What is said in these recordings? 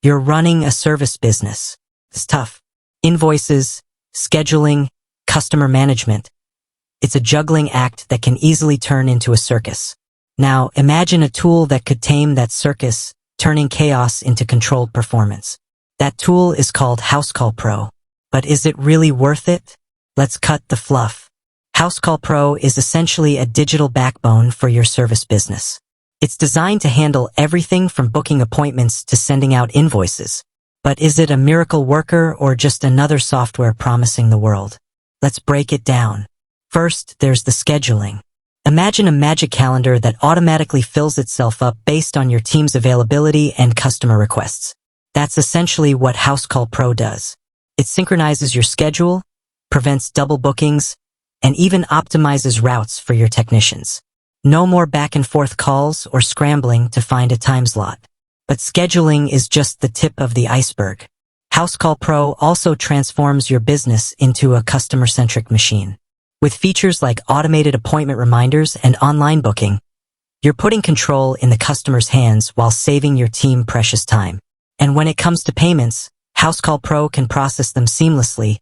You're running a service business. It's tough. Invoices, scheduling, customer management. It's a juggling act that can easily turn into a circus. Now, imagine a tool that could tame that circus, turning chaos into controlled performance. That tool is called Housecall Pro. But is it really worth it? Let's cut the fluff. Housecall Pro is essentially a digital backbone for your service business. It's designed to handle everything from booking appointments to sending out invoices. But is it a miracle worker or just another software promising the world? Let's break it down. First, there's the scheduling. Imagine a magic calendar that automatically fills itself up based on your team's availability and customer requests. That's essentially what Housecall Pro does. It synchronizes your schedule, prevents double bookings, and even optimizes routes for your technicians. No more back and forth calls or scrambling to find a time slot. But scheduling is just the tip of the iceberg. Housecall Pro also transforms your business into a customer-centric machine. With features like automated appointment reminders and online booking, you're putting control in the customer's hands while saving your team precious time. And when it comes to payments, Housecall Pro can process them seamlessly,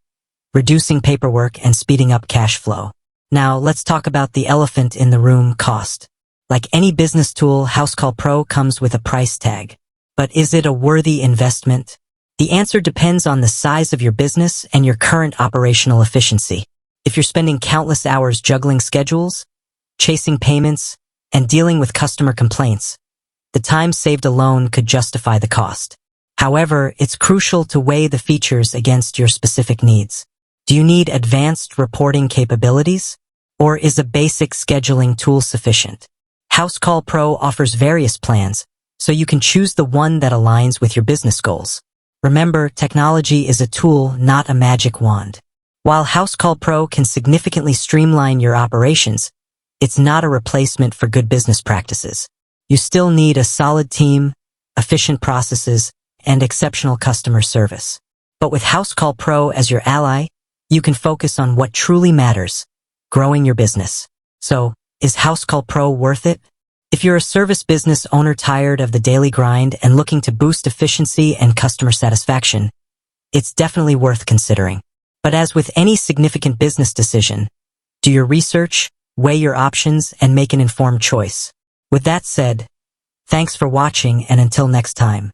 reducing paperwork and speeding up cash flow. Now, let's talk about the elephant in the room: cost. Like any business tool, Housecall Pro comes with a price tag. But is it a worthy investment? The answer depends on the size of your business and your current operational efficiency. If you're spending countless hours juggling schedules, chasing payments, and dealing with customer complaints, the time saved alone could justify the cost. However, it's crucial to weigh the features against your specific needs. Do you need advanced reporting capabilities? Or is a basic scheduling tool sufficient? Housecall Pro offers various plans, so you can choose the one that aligns with your business goals. Remember, technology is a tool, not a magic wand. While Housecall Pro can significantly streamline your operations, it's not a replacement for good business practices. You still need a solid team, efficient processes, and exceptional customer service. But with Housecall Pro as your ally, you can focus on what truly matters: growing your business. So, is Housecall Pro worth it? If you're a service business owner tired of the daily grind and looking to boost efficiency and customer satisfaction, it's definitely worth considering. But as with any significant business decision, do your research, weigh your options, and make an informed choice. With that said, thanks for watching, and until next time.